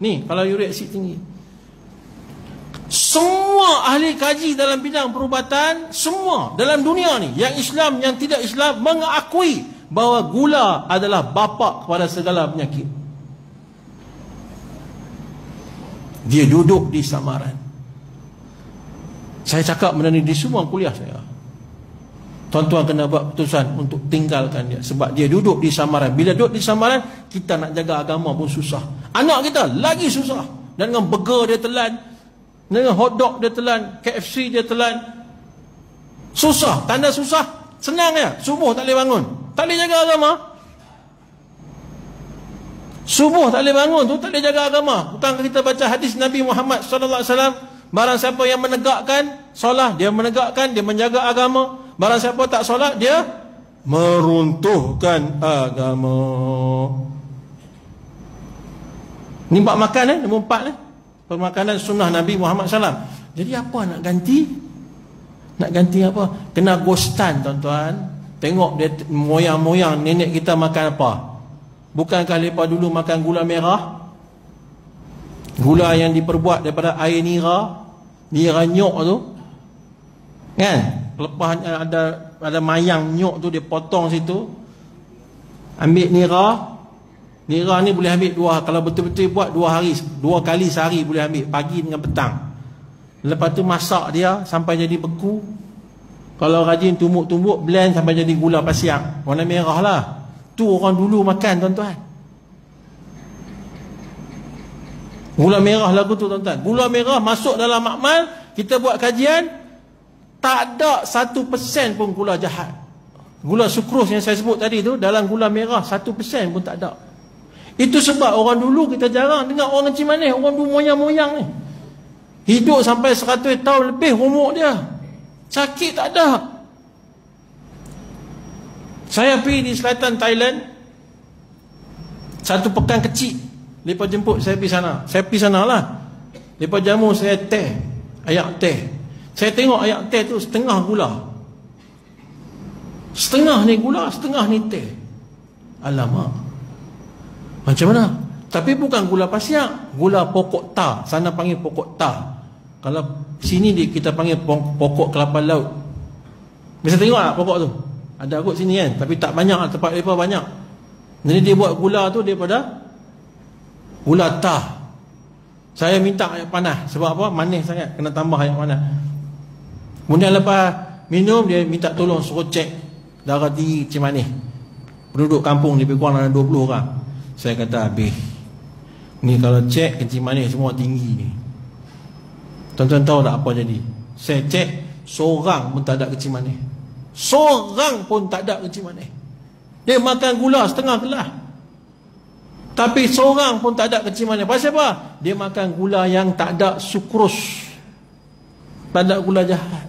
Ni kalau uric acid tinggi. Semua ahli kaji dalam bidang perubatan, semua dalam dunia ni, yang Islam, yang tidak Islam, mengakui bahawa gula adalah bapa kepada segala penyakit. Dia duduk di samaran. Saya cakap benda ni di semua kuliah saya. Tuan-tuan kena buat keputusan untuk tinggalkan dia, sebab dia duduk di samaran. Bila duduk di samaran, kita nak jaga agama pun susah. Anak kita lagi susah. Dan dengan burger dia telan, dengan hotdog dia telan, KFC dia telan. Susah. Tanda susah, senang ya. Subuh tak boleh bangun, tak boleh jaga agama. Subuh tak boleh bangun tu tak boleh jaga agama. Bukankah kita baca hadis Nabi Muhammad SAW, barang siapa yang menegakkan solat, dia menegakkan, dia menjaga agama. Barang siapa tak solat, dia meruntuhkan agama. Ni bab makan nombor 4 pemakanan sunnah Nabi Muhammad SAW. Jadi apa nak ganti? Nak ganti apa? Kena ghostan tuan-tuan. Tengok dia moyang-moyang nenek kita makan apa. Bukankah mereka dulu makan gula merah? Gula yang diperbuat daripada air nira, nira nyok tu, kan? Lepas ada mayang nyok tu, dia potong situ, ambil nira. Nira ni boleh ambil kalau betul-betul buat 2 kali sehari boleh ambil, pagi dengan petang. Lepas tu masak dia sampai jadi beku. Kalau rajin tumbuk-tumbuk, blend sampai jadi gula pasiang, warna merah lah. Tu orang dulu makan tuan-tuan. Gula merah lagu tu tuan-tuan. Gula merah masuk dalam makmal, kita buat kajian, tak ada 1% pun gula jahat. Gula sukros yang saya sebut tadi tu, dalam gula merah 1% pun tak ada. Itu sebab orang dulu kita jarang dengar orang kencing manis. Orang dulu moyang-moyang ni hidup sampai 100 tahun lebih umur dia, sakit tak ada. Saya pergi di selatan Thailand, satu pekan kecil. Lepas jemput saya pergi sana. Saya pergi sana lah. Lepas jamu saya teh, ayak teh. Saya tengok ayak teh tu setengah gula. Setengah ni gula, setengah ni teh. Alamak, macam mana? Tapi bukan gula pasiak, gula pokok tar. Sana panggil pokok tar. Kalau sini kita panggil pokok kelapa laut. Bisa tengok tak pokok tu? Ada kot sini kan, tapi tak banyak lah, tempat mereka banyak. Jadi dia buat gula tu daripada gula tar. Saya minta air panas. Sebab apa? Manis sangat, kena tambah air panas. Kemudian lepas minum, dia minta tolong suruh cek darah tinggi, kencing manis. Penduduk kampung lebih kurang ada 20 orang. Saya kata, habis ni kalau cek kencing manis semua tinggi ni. Tuan-tuan tahu tak apa jadi? Saya cek, seorang pun tak ada kencing manis. Seorang pun tak ada kencing manis. Dia makan gula setengah gelas, tapi seorang pun tak ada kencing manis. Pasal apa? Dia makan gula yang tak ada sukros, tak ada gula jahat.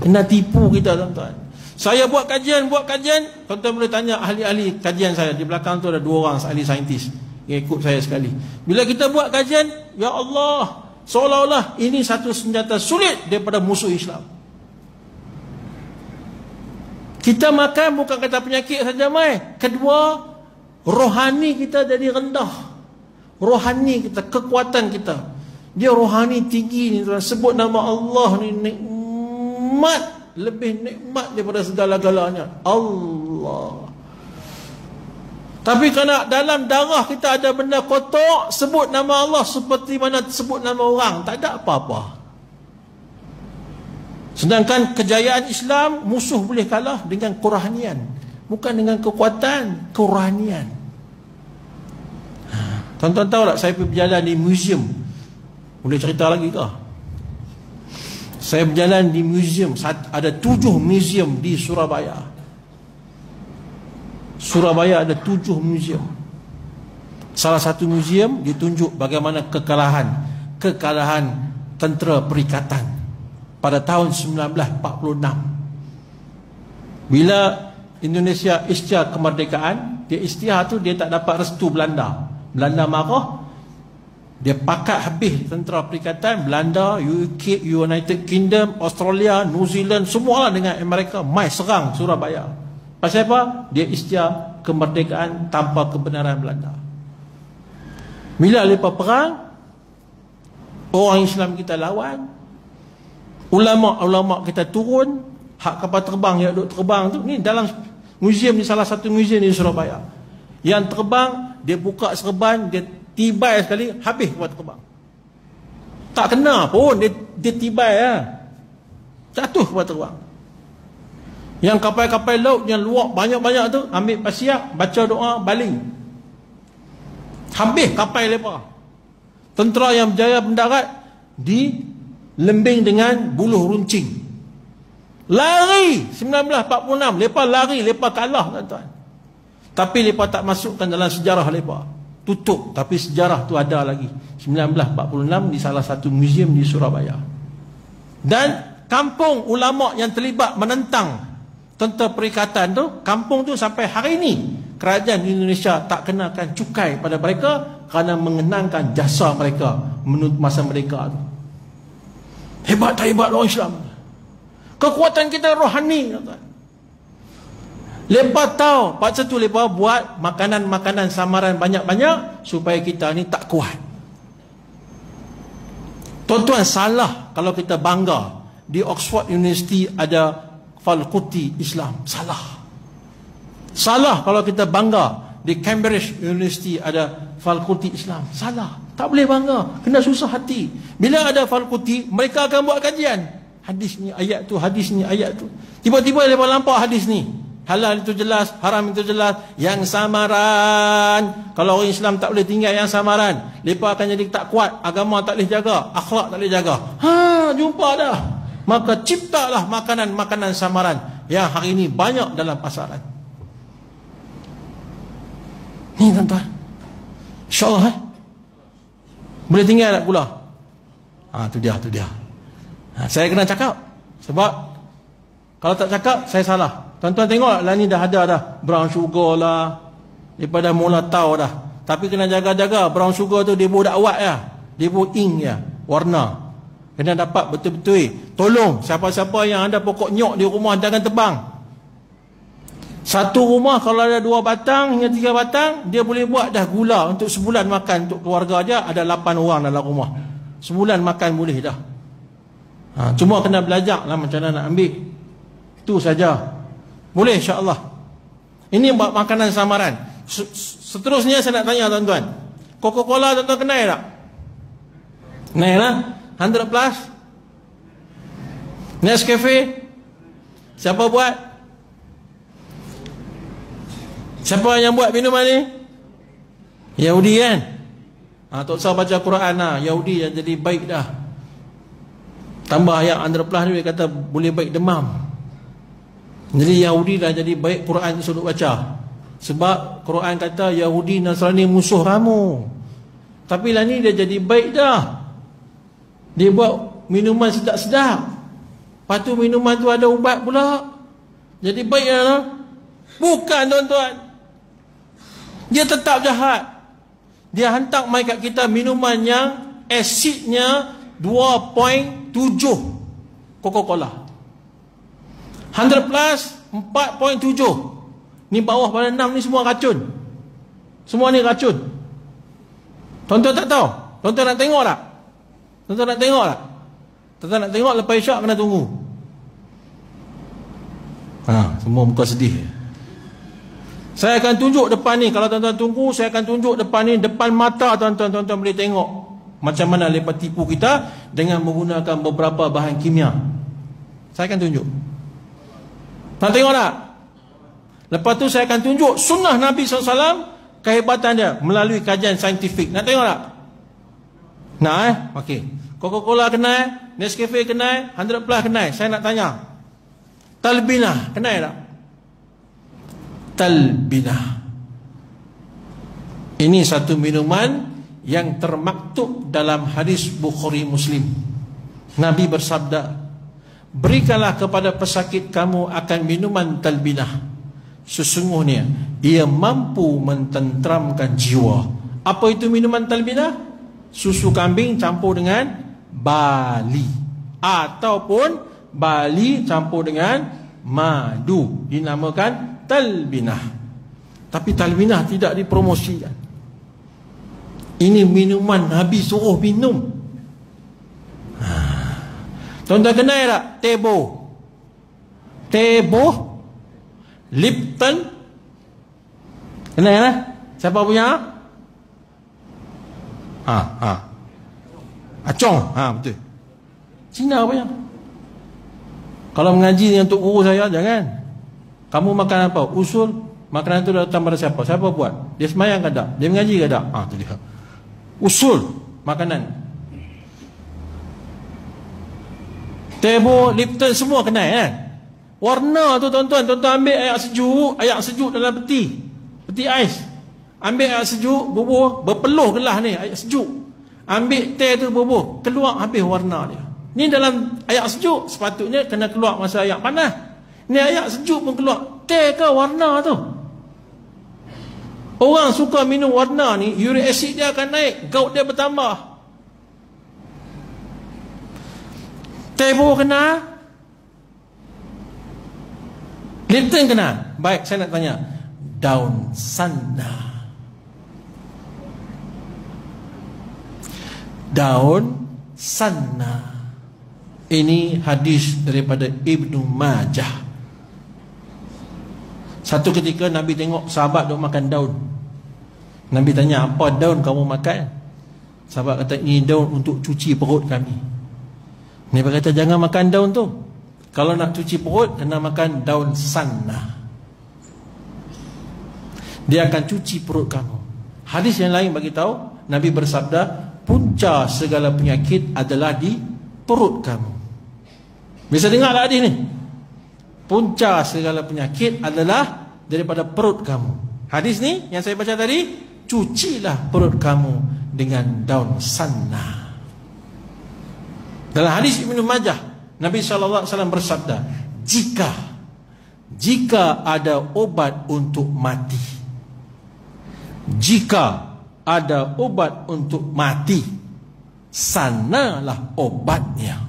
Kena tipu kita tuan-tuan. Saya buat kajian, tuan-tuan boleh tanya ahli-ahli kajian saya. Di belakang tu ada 2 orang ahli saintis yang ikut saya sekali. Bila kita buat kajian, ya Allah, seolah-olah ini satu senjata sulit daripada musuh Islam. Kita makan bukan kata penyakit saja mai. Kedua, rohani kita jadi rendah. Rohani kita, kekuatan kita, dia rohani tinggi ni tuan. Sebut nama Allah ni nikmat, lebih nikmat daripada segala-galanya, Allah. Tapi kerana dalam darah kita ada benda kotor, sebut nama Allah seperti mana sebut nama orang, tak ada apa-apa. Sedangkan kejayaan Islam, musuh boleh kalah dengan kerohanian, bukan dengan kekuatan, kerohanian. Tuan-tuan tahu tak, saya pergi berjalan di museum. Boleh cerita lagi ke? Saya berjalan di museum, ada 7 museum di Surabaya. Surabaya ada 7 museum. Salah satu museum ditunjuk bagaimana kekalahan tentera perikatan pada tahun 1946. Bila Indonesia isytihar kemerdekaan, dia isytihar tu dia tak dapat restu Belanda. Belanda marah, dia pakat habis tentera perikatan. Belanda, UK, United Kingdom, Australia, New Zealand, semualah dengan Amerika mai serang Surabaya. Pasal apa? Dia isytihar kemerdekaan tanpa kebenaran Belanda. Bila lepas perang, orang Islam kita lawan, ulama-ulama kita turun, hak kapal terbang yang duk terbang tu, ni dalam muzium ni, salah satu muzium di Surabaya. Yang terbang, dia buka serban, dia tibai sekali, habis kapal terbang. Tak kena pun, dia tibai lah. Jatuh kapal terbang. Yang kapal-kapal laut yang luar banyak-banyak tu, ambil pasiak, baca doa, baling. Habis kapal lepas. Tentera yang berjaya mendarat dilembing dengan buluh runcing. Lari 1946, lepas lari, lepas kalah tuan-tuan. Tapi lepas tak masukkan dalam sejarah lepas. Tutup, tapi sejarah tu ada lagi. 1946 di salah satu muzium di Surabaya. Dan kampung ulama yang terlibat menentang tentera perikatan tu, kampung tu sampai hari ini kerajaan Indonesia tak kenakan cukai pada mereka kerana mengenangkan jasa mereka menurut masa mereka tu. Hebat tak hebat orang Islam? Kekuatan kita rohani. Lepas tahu, paksa tu lepas buat makanan-makanan samaran banyak-banyak supaya kita ni tak kuat. Tuan-tuan, salah kalau kita bangga di Oxford University ada fakulti Islam. Salah kalau kita bangga di Cambridge University ada fakulti Islam. Salah. Tak boleh bangga. Kena susah hati. Bila ada fakulti, mereka akan buat kajian. Hadis ni ayat tu, hadis ni ayat tu. Tiba-tiba mereka nampak hadis ni. Halal itu jelas, haram itu jelas. Yang samaran, kalau orang Islam tak boleh tinggal yang samaran, mereka akan jadi tak kuat. Agama tak boleh jaga, akhlak tak boleh jaga. Jumpa dah. Maka ciptalah makanan-makanan samaran yang hari ini banyak dalam pasaran. Ni tuan-tuan, InsyaAllah boleh tinggal tak pula? Tu dia. Saya kena cakap. Sebab kalau tak cakap, saya salah. Tuan-tuan tengok lah, ni dah ada dah brown sugar lah, daripada mula tahu dah. Tapi kena jaga-jaga. Brown sugar tu dia buat dakwat ya, dia buat ink ya, warna. Kena dapat betul-betul. Tolong siapa-siapa yang ada pokok nyok di rumah, jangan tebang. Satu rumah kalau ada 2 batang hingga 3 batang, dia boleh buat dah gula untuk sebulan makan. Untuk keluarga aja ada 8 orang dalam rumah, sebulan makan boleh dah. Cuma kena belajar lah macam mana nak ambil. Itu saja. Boleh insya-Allah. Ini buat makanan samaran. Seterusnya saya nak tanya tuan-tuan, Coca-Cola tuan-tuan kenal tak? Kenal lah. 100 plus Nescafe, siapa buat? Siapa yang buat minuman ni? Yahudi kan? Tak usah baca Quran lah. Yahudi yang jadi baik dah. Tambah ayat 100 plus ni, dia kata boleh baik demam. Jadi Yahudi dah jadi baik, Quran suruh baca. Sebab Quran kata Yahudi Nasrani musuh kamu. Tapi lah ni dia jadi baik dah. Dia buat minuman sedap-sedap. Lepas tu minuman tu ada ubat pula. Jadi baik lah. Bukan tuan-tuan. Dia tetap jahat. Dia hantar mai kat kita minuman yang asidnya 2.7 Coca-Cola. 100 plus 4.7. Ni bawah pada 6 ni semua racun. Semua ni racun. Tuan-tuan tak tahu? Tuan-tuan nak tengok tak? Tuan-tuan nak tengok tak? Tuan-tuan nak tengok, lepas isyak kena tunggu. Semua muka sedih. Saya akan tunjuk depan ni. Kalau tuan-tuan tunggu, saya akan tunjuk depan ni, depan mata tuan-tuan. Tuan-tuan boleh tengok macam mana mereka tipu kita dengan menggunakan beberapa bahan kimia. Saya akan tunjuk. Nak tengok tak? Lepas tu saya akan tunjuk sunnah Nabi SAW, kehebatan dia melalui kajian saintifik. Nak tengok tak? Nak Okey. Coca-Cola kenal, Nescafe kenal, 100 plus kenal. Saya nak tanya, Talbinah kenal tak? Talbinah ini satu minuman yang termaktub dalam hadis Bukhari Muslim. Nabi bersabda, berikanlah kepada pesakit kamu akan minuman talbinah. Sesungguhnya ia mampu mententeramkan jiwa. Apa itu minuman talbinah? Susu kambing campur dengan bali, ataupun bali campur dengan madu, dinamakan talbinah. Tapi talbinah tidak dipromosikan. Ini minuman Nabi suruh minum. Tuan-tuan kenal tak? Tebo, Lipton. Kenal tak? Siapa punya? Acong. Betul. Cina punya. Kalau mengaji ni untuk guru saya, jangan. Kamu makan apa? Usul. Makanan tu datang pada siapa? Siapa buat? Dia semayang ke tak? Dia mengaji ke tak? Tu dia. Usul makanan. Tebo, Lipton semua kenal kan? Warna tu tuan-tuan ambil air sejuk dalam peti ais. Ambil air sejuk, bubuh, berpeluh gelas ni air sejuk. Ambil teh tu bubuh, keluar habis warna dia. Ni dalam air sejuk, sepatutnya kena keluar masa air panas. Ni air sejuk pun keluar. Teh ke warna tu? Orang suka minum warna ni, uric acid dia akan naik, gout dia bertambah. Tebo kena, Lipton kena. Baik, saya nak tanya, daun sana. Daun sana. Ini hadis daripada Ibnu Majah. Satu ketika Nabi tengok sahabat duk makan daun. Nabi tanya, apa daun kamu makan? Sahabat kata, ini daun untuk cuci perut kami. Nabi kata, jangan makan daun tu. Kalau nak cuci perut, kena makan daun sana. Dia akan cuci perut kamu. Hadis yang lain bagi tahu, Nabi bersabda, punca segala penyakit adalah di perut kamu. Bisa dengar tak hadis ni? Punca segala penyakit adalah daripada perut kamu. Hadis ni yang saya baca tadi, cucilah perut kamu dengan daun sana. Dalam hadis Ibnu Majah, Nabi SAW bersabda, jika ada obat untuk mati, jika ada obat untuk mati, sanalah obatnya.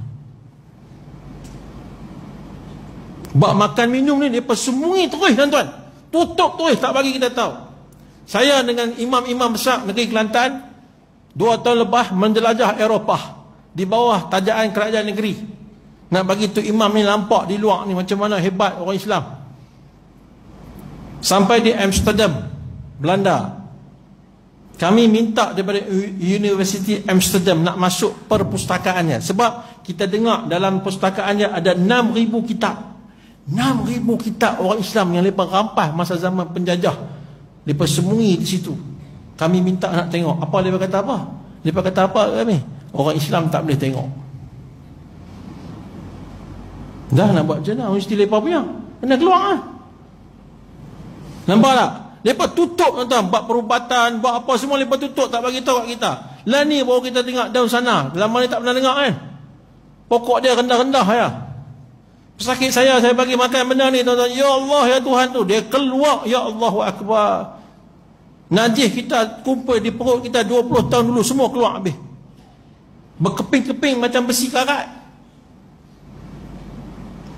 Bak makan minum ni dia persembunyi terus tuan-tuan. Tutup terus, tak bagi kita tahu. Saya dengan imam-imam besar negeri Kelantan 2 tahun lepas menjelajah Eropah di bawah tajaan kerajaan negeri. Nak bagi tu imam ni nampak di luar ni macam mana hebat orang Islam. Sampai di Amsterdam, Belanda. Kami minta daripada University Amsterdam nak masuk perpustakaannya. Sebab kita dengar dalam pustakaannya ada 6,000 kitab. 6,000 kitab orang Islam yang mereka rampas masa zaman penjajah. Mereka sembunyi di situ. Kami minta nak tengok. Apa mereka kata apa? Mereka kata apa kami? Orang Islam tak boleh tengok. Dah nak buat macam mana? Mesti mereka punya. Kena keluar lah. Nampak tak? Mereka tutup tuan-tuan. Buat perubatan, buat apa semua mereka tutup. Tak bagi tahu kat kita. Lah ni baru kita tengok daun sana. Lama ni tak pernah dengar kan? Pokok dia rendah-rendah ya. Pesakit saya bagi makan benda ni tuan-tuan. Ya Allah ya Tuhan tu. Dia keluar. Ya Allahu Akbar. Najis kita kumpul di perut kita 20 tahun dulu. Semua keluar habis. Berkeping-keping macam besi karat.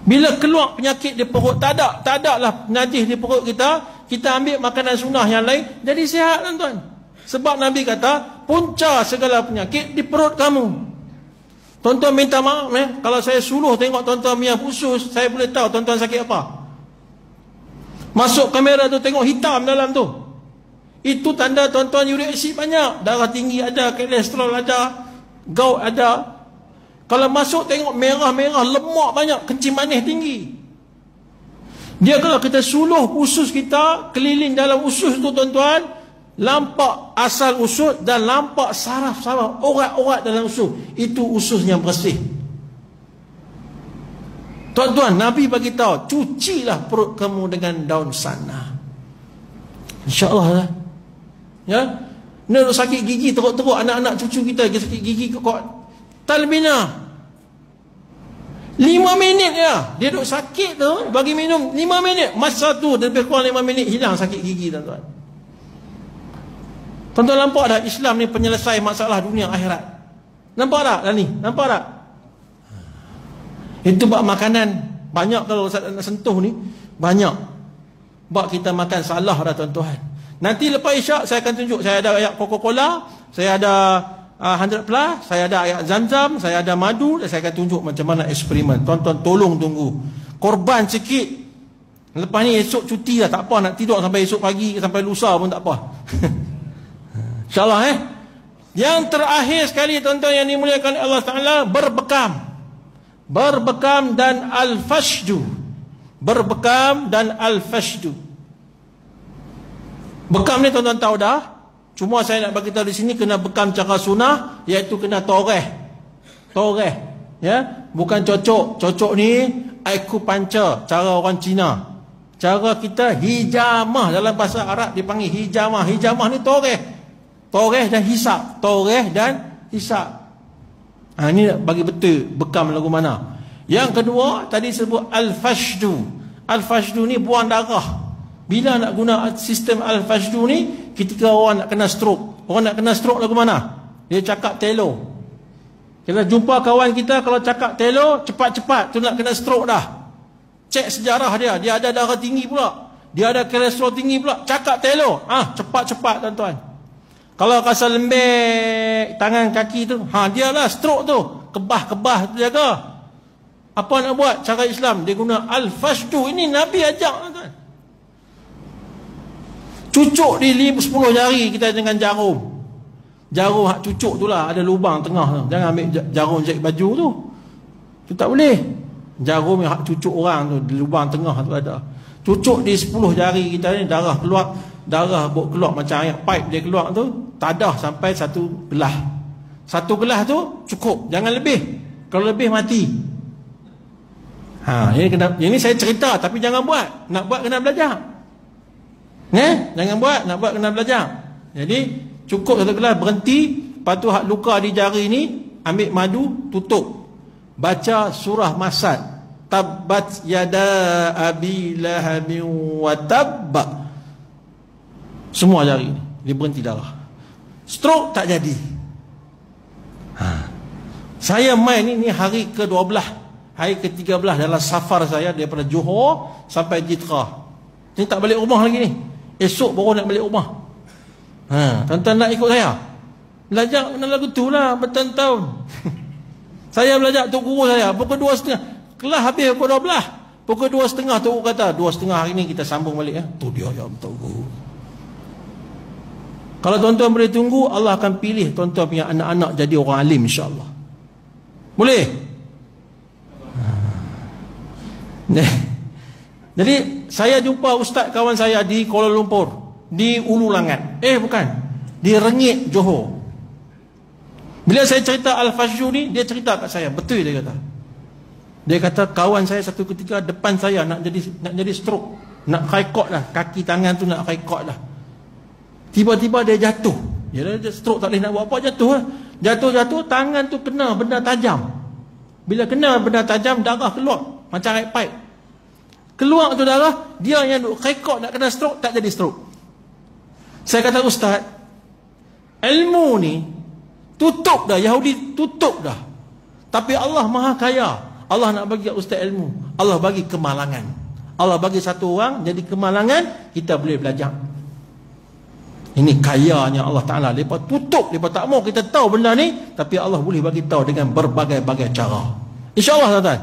Bila keluar penyakit di perut, tak ada lah najis di perut kita. Kita ambil makanan sunnah yang lain, jadi sihat tuan-tuan. Sebab Nabi kata, punca segala penyakit di perut kamu. Tuan-tuan minta maaf kalau saya suluh tengok tuan-tuan punya usus, saya boleh tahu tuan-tuan sakit apa. Masuk kamera tu tengok hitam dalam tu. Itu tanda tuan-tuan uric acid banyak. Darah tinggi ada, kolesterol ada, gout ada. Kalau masuk tengok merah-merah, lemak banyak, kencing manis tinggi. Dia kalau kita suluh usus kita, keliling dalam usus tu tuan-tuan, nampak asal usus dan nampak saraf-saraf, urat-urat dalam usus. Itu usus yang bersih. Tuan-tuan, Nabi bagi tahu, cucilah perut kamu dengan daun sana. InsyaAllah lah. Ya, ni sakit gigi teruk-teruk, anak-anak cucu kita sakit gigi kekot. Talbina 5 minit ya. Dia duduk sakit tu, bagi minum 5 minit. Masa tu lebih kurang 5 minit hilang sakit gigi tuan-tuan. Tuan-tuan nampak tak Islam ni penyelesai masalah dunia akhirat? Nampak tak dah ni? Nampak tak? Itu bab makanan. Banyak kalau Ustaz nak sentuh ni, banyak. Bab kita makan salah dah tuan-tuan. Nanti lepas isyak saya akan tunjuk. Saya ada ayat Coca-Cola, saya ada 100 plus, saya ada ayat Zam-Zam, saya ada madu, dan saya akan tunjuk macam mana eksperimen. Tuan-tuan tolong tunggu. Korban sikit. Lepas ni esok cuti lah, tak apa, nak tidur sampai esok pagi, sampai lusa pun tak apa. InsyaAllah Yang terakhir sekali tuan-tuan yang dimuliakan Allah Ta'ala, berbekam. Berbekam dan al-fashdu. Berbekam dan al-fashdu. Bekam ni tuan-tuan tahu dah. Cuma saya nak bagi tahu di sini kena bekam cara sunnah, iaitu kena toreh. Toreh. Ya, bukan cocok. Cocok ni acupuncture, cara orang Cina. Cara kita hijamah, dalam bahasa Arab dipanggil hijamah. Hijamah ni toreh. Toreh dan hisap. Toreh dan hisap. Ini bagi betul bekam lagu mana. Yang kedua tadi sebut al-fashdu. Al-fashdu ni buang darah. Bila nak guna sistem al-fashdu ni, ketika orang nak kena stroke. Orang nak kena stroke lagu mana? Dia cakap telo. Kita jumpa kawan kita, kalau cakap telo, cepat-cepat tu nak kena stroke dah. Cek sejarah dia, dia ada darah tinggi pula, dia ada kolesterol tinggi pula. Cakap telo, cepat-cepat tuan-tuan. Kalau rasa lembek tangan kaki tu, dia lah stroke tu. Kebah-kebah tu jaga. Apa nak buat? Cara Islam dia guna al-fashdu. Ini Nabi ajak tuan-tuan. Cucuk di 10 jari kita dengan jarum. Jarum hak cucuk tu lah, ada lubang tengah tu. Jangan ambil jarum jahit baju tu. Tu tak boleh. Jarum yang hak cucuk orang tu, di lubang tengah tu ada. Cucuk di 10 jari kita ni, darah keluar. Darah keluar macam air pipe dia keluar tu. Tadah sampai 1 gelas. 1 gelas tu cukup. Jangan lebih. Kalau lebih mati. Ini saya cerita, tapi jangan buat. Nak buat kena belajar. Jangan buat, nak buat kena belajar. Jadi cukup 1 gelas, berhenti. Lepas tu hak luka di jari ni, ambil madu, tutup. Baca surah Masad. Tabbat yada abi lahabin wa tabba. Semua jari ni, dia berhenti darah. Stroke tak jadi. Saya main ni hari ke-12, hari ke-13 dalam safar saya daripada Johor sampai Jitra. Ni tak balik rumah lagi ni. Esok baru nak balik rumah. Tuan-tuan nak ikut saya? Belajar kena lagu tu lah bertahun-tahun. Saya belajar tok guru saya pukul 2.30. Kelas habis pukul 12. Pukul 2.30 tok guru kata 2.30 hari ni kita sambung balik. Tu dia yang tok guru. Kalau tuan-tuan boleh tunggu, Allah akan pilih tuan-tuan punya anak-anak jadi orang alim, insya-Allah. Boleh? Jadi saya jumpa ustaz kawan saya di Kuala Lumpur, di Ulu Langat. Bukan, di Rengit, Johor. Bila saya cerita al-fashdu ni, dia cerita kat saya, betul dia kata. Dia kata kawan saya satu ketika depan saya nak jadi stroke, nak kaikot lah, kaki tangan tu nak kaikot lah. Tiba-tiba dia jatuh. Dia stroke, tak boleh nak buat apa, jatuh lah. Jatuh, tangan tu kena benda tajam. Bila kena benda tajam, darah keluar macam air pipe. Keluar tu darah, dia yang duk kaikot nak kena stroke, tak jadi stroke. Saya kata, ustaz, ilmu ni tutup dah, Yahudi tutup dah. Tapi Allah Maha Kaya. Allah nak bagi ustaz ilmu. Allah bagi kemalangan. Allah bagi satu orang jadi kemalangan, kita boleh belajar. Ini kayanya Allah Ta'ala. Lepas tutup, lepas tak mau kita tahu benda ni, tapi Allah boleh bagi tahu dengan berbagai-bagai cara. InsyaAllah tuan-tuan.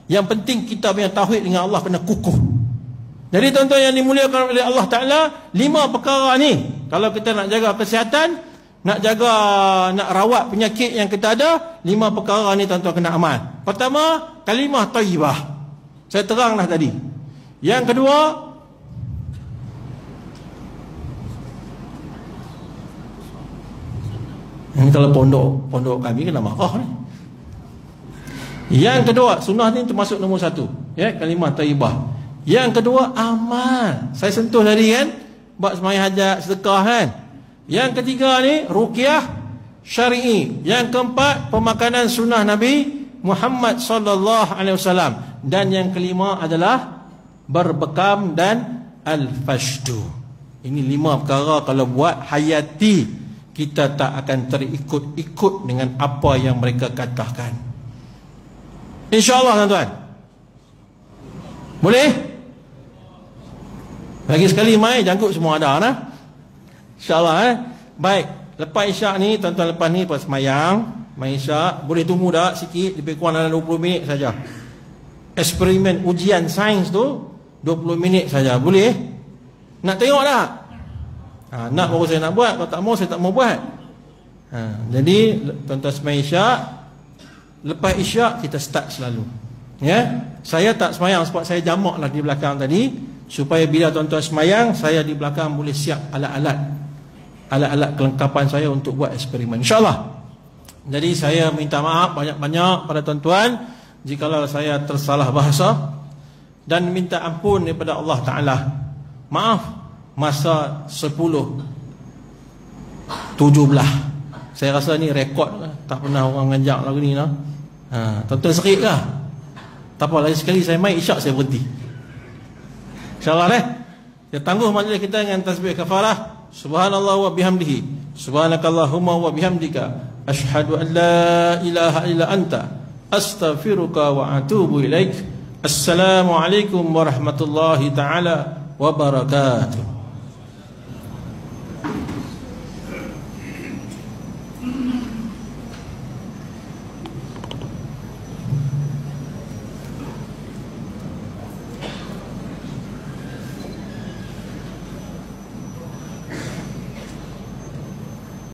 Yang penting kita punya tauhid dengan Allah kena kukuh. Jadi tuan-tuan yang dimuliakan oleh Allah Ta'ala, 5 perkara ni, kalau kita nak jaga kesihatan, nak jaga, nak rawat penyakit yang kita ada, 5 perkara ni tuan-tuan kena amal. Pertama, kalimah thayyibah. Saya teranglah tadi. Yang kedua, ini kalau pondok kami kena marah ni. Yang kedua, sunnah ni termasuk nombor 1, ya, kalimah thayyibah. Yang kedua, amal. Saya sentuh tadi kan, buat sembahyang hajat, sedekah kan. Yang ketiga ni ruqyah syar'i. Yang keempat, pemakanan sunnah Nabi Muhammad sallallahu alaihi wasallam. Dan yang kelima adalah berbekam dan al-fashdu. Ini 5 perkara kalau buat hayati, kita tak akan terikut-ikut dengan apa yang mereka katakan. InsyaAllah tuan-tuan. Boleh? Lagi sekali mai jangkut semua ada nah. InsyaAllah Baik, lepas isyak ni, tuan-tuan lepas ni lepas semayang, main isyak, boleh tunggu dah sikit, lebih kurang dalam 20 minit saja. Eksperimen ujian sains tu 20 minit saja. Boleh? Nak tengok tak? Nak baru saya nak buat, kalau tak mau saya tak mau buat. Jadi tuan-tuan semayang isyak, lepas isyak kita start selalu. Ya, saya tak semayang sebab saya jamak lah di belakang tadi, supaya bila tuan-tuan semayang, saya di belakang boleh siap alat-alat kelengkapan saya untuk buat eksperimen, insyaAllah. Jadi saya minta maaf banyak-banyak pada tuan-tuan jikalau saya tersalah bahasa, dan minta ampun daripada Allah Ta'ala. Maaf, masa 10:17 saya rasa ni rekod lah. Tak pernah orang ngajak lagu ni lah. Tuan-tuan serik kah? Tak apa, lagi sekali saya main isyak saya berhenti, InsyaAllah kita tangguh majlis kita dengan tasbih kafarah. Subhanallah wa bihamdihi, subhanakallahumma wa bihamdika, asyhadu an la ilaha illa anta, astaghfiruka wa atubu ilaik. Assalamualaikum warahmatullahi ta'ala wabarakatuh.